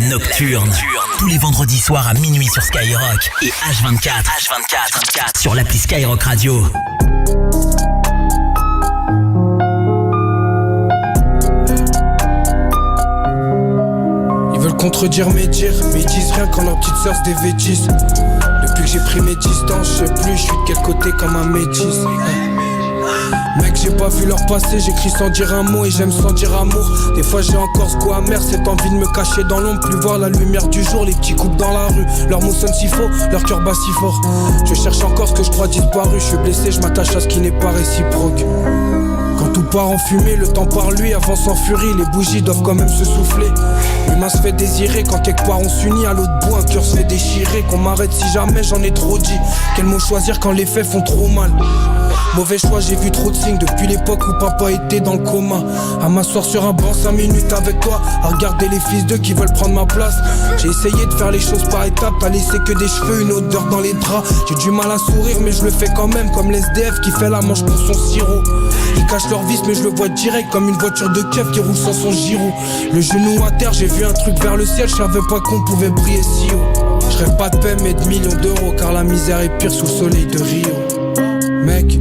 Nocturne. Tous les vendredis soirs à minuit sur Skyrock et H24 sur l'appli Skyrock Radio. Ils veulent contredire mes dires, mais ils disent rien quand leur petite sœur se dévêtisse. Depuis que j'ai pris mes distances, je sais plus, je suis de quel côté comme un métis. Mec, j'ai pas vu leur passé, j'écris sans dire un mot et j'aime sans dire amour. Des fois j'ai encore ce goût amer, cette envie de me cacher dans l'ombre, plus voir la lumière du jour, les petits coupes dans la rue. Leurs mots sonnent si faux, leur cœur bat si fort. Je cherche encore ce que je crois disparu, je suis blessé, je m'attache à ce qui n'est pas réciproque. Quand tout part en fumée, le temps par lui avance en furie. Les bougies doivent quand même se souffler. L'humain se fait désirer quand quelque part on s'unit. À l'autre bout un cœur se fait déchirer. Qu'on m'arrête si jamais j'en ai trop dit. Quel mot choisir quand les faits font trop mal. Mauvais choix, j'ai vu trop de signes depuis l'époque où papa était dans le coma. À m'asseoir sur un banc 5 minutes avec toi, à regarder les fils d'eux qui veulent prendre ma place. J'ai essayé de faire les choses par étapes, t'as laissé que des cheveux, une odeur dans les draps. J'ai du mal à sourire mais je le fais quand même, comme l'SDF qui fait la manche pour son sirop. Ils cachent leur vice mais je le vois direct, comme une voiture de keuf qui roule sans son gyro. Le genou à terre, j'ai vu un truc vers le ciel, je savais pas qu'on pouvait briller si haut. Je rêve pas de paix mais de millions d'euros, car la misère est pire sous le soleil de Rio. Mec,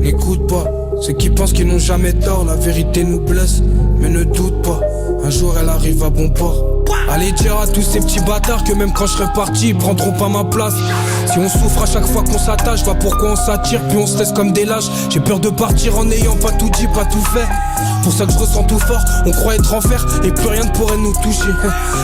n'écoute pas ceux qui pensent qu'ils n'ont jamais tort, la vérité nous blesse, mais ne doute pas, un jour elle arrive à bon port. Allez dire à tous ces petits bâtards que même quand je serai parti, ils prendront pas ma place. Si on souffre à chaque fois qu'on s'attache, vois pourquoi on s'attire, puis on se laisse comme des lâches. J'ai peur de partir en n'ayant pas tout dit, pas tout fait. Pour ça que je ressens tout fort, on croit être en fer et plus rien ne pourrait nous toucher.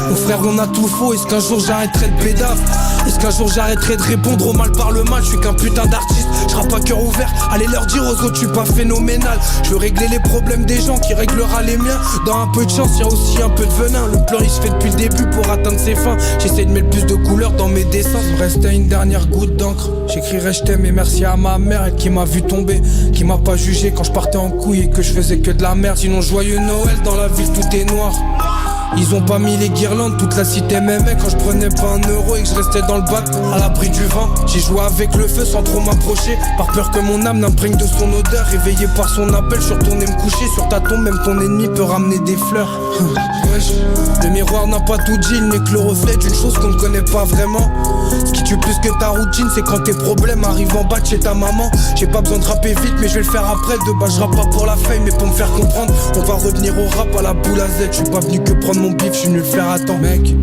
Mon frère, on a tout faux, est-ce qu'un jour j'arrêterai de bédave? Est-ce qu'un jour j'arrêterai de répondre au mal par le mal? Je suis qu'un putain d'artiste, je rappe à cœur ouvert. Allez leur dire aux autres, je suis pas phénoménal. Je veux régler les problèmes des gens qui réglera les miens. Dans un peu de chance, y'a aussi un peu de venin. Le plan il se fait depuis le début pour atteindre ses fins. J'essaie de mettre plus de couleurs dans mes dessins. Il me restait une dernière goutte d'encre. J'écrirai je t'aime et merci à ma mère, elle qui m'a vu tomber, qui m'a pas jugé quand je partais en couille et que je faisais que de la merde. Sinon joyeux Noël, dans la ville tout est noir. Ils ont pas mis les guirlandes, toute la cité m'aimait quand je prenais pas un euro et que je restais dans le bac à l'abri du vent. J'ai joué avec le feu sans trop m'approcher, par peur que mon âme n'imprègne de son odeur. Réveillé par son appel, je suis retourné me coucher. Sur ta tombe, même ton ennemi peut ramener des fleurs. Wesh, le miroir n'a pas tout dit, il n'est que le reflet d'une chose qu'on ne connaît pas vraiment. Ce qui tue plus que ta routine, c'est quand tes problèmes arrivent en bas de chez ta maman. J'ai pas besoin de rapper vite, mais je vais le faire après. De base, je rappe pas pour la fame, mais pour me faire comprendre. On va revenir au rap à la boule à Z. Je suis pas venu que prendre mon bif, je suis venu le faire à temps. Mec,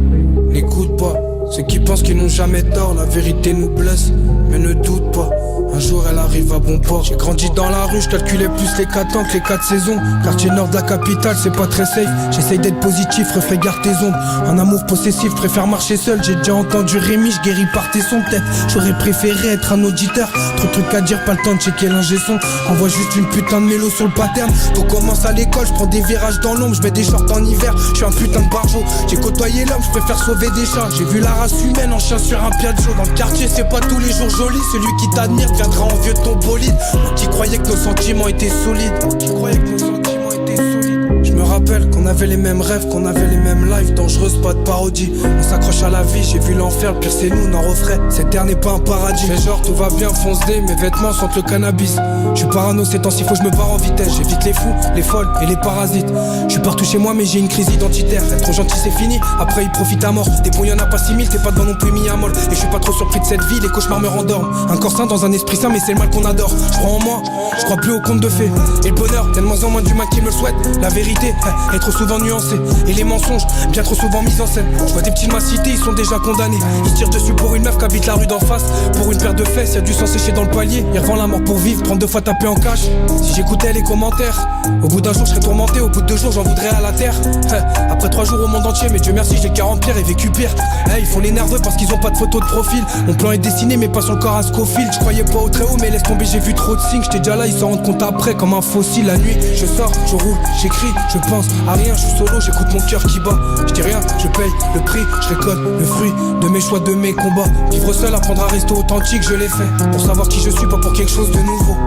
n'écoute pas ceux qui pensent qu'ils n'ont jamais tort, la vérité nous blesse, mais ne doute pas, un jour elle arrive à bon port. J'ai grandi dans la rue, je calculais plus les 4 ans que les 4 saisons. Quartier nord de la capitale, c'est pas très safe. J'essaye d'être positif, refais garde tes ombres. Un amour possessif, préfère marcher seul. J'ai déjà entendu Rémi, je guéris par tes sons. Peut-être j'aurais préféré être un auditeur. Trop de trucs à dire, pas le temps de checker l'ingé son. Envoie juste une putain de mélo sur le pattern. Tout commence à l'école, je prends des virages dans l'ombre. Je mets des shorts en hiver, je suis un putain de barjo. J'ai côtoyé l'homme, je préfère sauver des chats. J'ai vu la race humaine en chien sur un piaggio. Dans le quartier, c'est pas tous les jours joli. Celui qui t'admire viendra envieux de ton bolide. Moi qui croyais que nos sentiments étaient solides. Je me rappelle qu'on avait les mêmes rêves, qu'on avait les mêmes lives. Dangereuse, pas de parodie. On s'accroche à la vie, j'ai vu l'enfer, le pire c'est nous, n'en refrait. Cette terre n'est pas un paradis. Fais genre tout va bien, fonce dé, mes vêtements sentent le cannabis. Je suis parano ces temps-ci, faut que je me barre en vitesse. J'évite les fous, les folles et les parasites. Je suis partout chez moi mais j'ai une crise identitaire. Être trop gentil c'est fini, après il profite à mort. Des bons y'en a pas 6000, t'es pas devant non plus mis à molle. Et je suis pas trop surpris de cette vie, les cauchemars me rendorment. Un corps sain dans un esprit sain mais c'est le mal qu'on adore. Je crois en moi, je crois plus au conte de fées. Et le bonheur, tellement en moins d'humains qui me le souhaitent. La vérité est trop souvent nuancée, et les mensonges bien trop souvent mis en scène. Je vois des petits de ma cité, ils sont déjà condamnés. Ils tirent dessus pour une meuf qui habite la rue d'en face. Pour une paire de fesses, y'a du sang séché dans le palier. Ils revendent la mort pour vivre, prendre 2 fois taper en cash. Si j'écoutais les commentaires, au bout d'un jour je serais tourmenté, au bout de 2 jours j'en voudrais à la terre. Après 3 jours au monde entier, mais Dieu merci j'ai 40 pierres et vécu pire. Ils font les nerveux parce qu'ils ont pas de photo de profil. Mon plan est dessiné mais pas sur le corps à Scofield. Je croyais pas au très haut mais laisse tomber, j'ai vu trop de signes. J'étais déjà là, ils s'en rendent compte après comme un fossile. La nuit, je sors, je roule, j'écris, je pense à rien, je suis solo, j'écoute mon cœur qui bat. Je dis rien, je paye le prix, je récolte le fruit de mes choix, de mes combats. Vivre seul, apprendre à rester authentique, je l'ai fait. Pour savoir qui je suis, pas pour quelque chose de nouveau.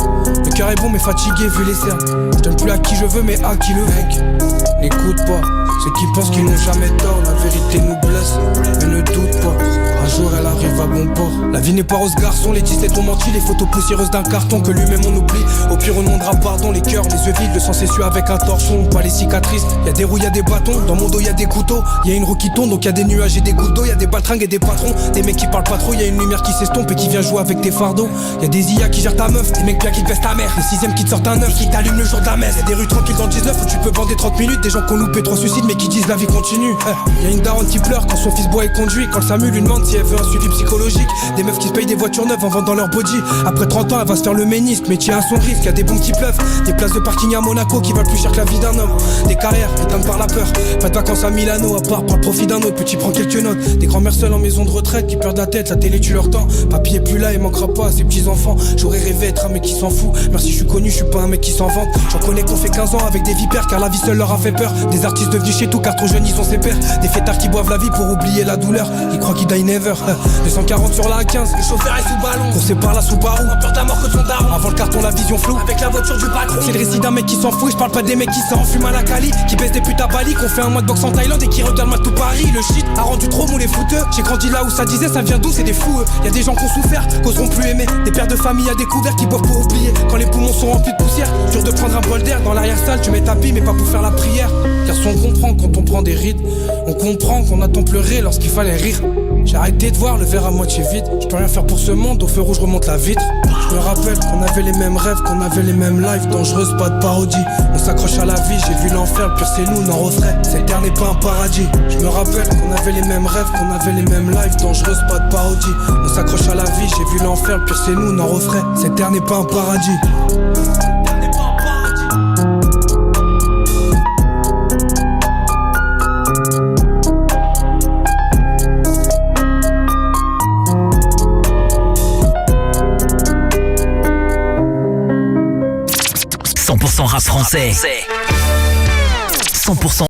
Le cœur est bon mais fatigué vu les cernes. Je donne plus à qui je veux mais à qui le mec. N'écoute pas ceux qui pensent qu'ils n'ont jamais tort, la vérité nous blesse, mais ne doute pas. Un jour elle arrive à bon port. La vie n'est pas rose garçon, les 17 ont menti, les photos poussiéreuses d'un carton que lui-même on oublie. Au pire on demandera pardon, les cœurs, les yeux vides, le sang s'essuie avec un torchon, pas les cicatrices. Y'a des roues, y'a des bâtons, dans mon dos y'a des couteaux. Y'a une roue qui tourne, donc y'a des nuages et des gouttes d'eau. Y'a des baltringues et des patrons, des mecs qui parlent pas trop. Y'a une lumière qui s'estompe et qui vient jouer avec tes fardeaux. Y'a des IA qui gèrent ta meuf, des mecs bien qui te baissent ta mère. Les sixièmes qui te sortent un œuf, qui t'allument le jour de la messe. Y'a des rues tranquilles dans le 19 où tu peux bander 30 minutes. Des gens qui ont loupé 3 suicides mais qui disent la vie continue. Y'a une daronne qui pleure quand son fils boit et conduit. Quand Samu lui demande si elle veut un suivi psychologique. Des meufs qui se payent des voitures neuves en vendant leur body. Après 30 ans elle va se faire le ménisque, métier à son risque. Y'a des bombes qui pleuvent, des places de parking à Monaco qui valent plus cher que la vie d'un homme. Des carrières éteintes par la peur, pas de vacances à Milano à part par le profit d'un autre. Petit prends quelques notes, des grands-mères seules en maison de retraite qui perdent la tête, la télé tue leur temps. Papy est plus là, il manquera pas à ses petits enfants. J'aurais rêvé être un mec qui s'en fout. Merci je suis connu, je suis pas un mec qui s'en vante. J'en connais qu'on fait 15 ans avec des vipères car la vie seule leur a fait peur. Des artistes devenus chez tout car trop jeunes ils ont ses pères. Des fêtards qui boivent la vie pour oublier la douleur. Ils croient qu'ils die never. 240 sur la A15, le chauffeur est sous ballon. Coursé par la Subaru, en peur de la mort que son daron. Avant le carton la vision floue, avec la voiture du patron. C'est le récit d'un mec qui s'en fout, je parle pas des mecs qui s'en fument à la Cali. Qui baissent des putes à Bali, qu'on fait un mois de boxe en Thaïlande et qui regardent mal tout Paris. Le shit a rendu trop mou les fouteux. J'ai grandi là où ça disait ça vient d'où, c'est des fous. Y'a des gens qui ont souffert, qu'oseront plus aimer. Des pères de famille à découvert qui boivent pour oublier. Quand les poumons sont remplis de poussière, dur de prendre un bol d'air. Dans l'arrière-salle tu mets ta bille mais pas pour faire la prière. Car on comprend quand on prend des rides. On comprend qu'on attend pleurer lorsqu'il fallait rire. J'ai arrêté de voir le verre à moitié vide. Je peux rien faire pour ce monde, au feu rouge remonte la vitre. Je me rappelle qu'on avait les mêmes rêves, qu'on avait les mêmes lives. Dangereuse, pas de parodie. On s'accroche à la vie, j'ai vu l'enfer, le pire c'est nous, n'en refrait. Cette terre n'est pas un paradis. Je me rappelle qu'on avait les mêmes rêves, qu'on avait les mêmes lives. Dangereuse, pas de parodie. On s'accroche à la vie, j'ai vu l'enfer, le pire c'est nous, n'en refrait. Cette terre n'est pas un paradis. 100% rap français. 100%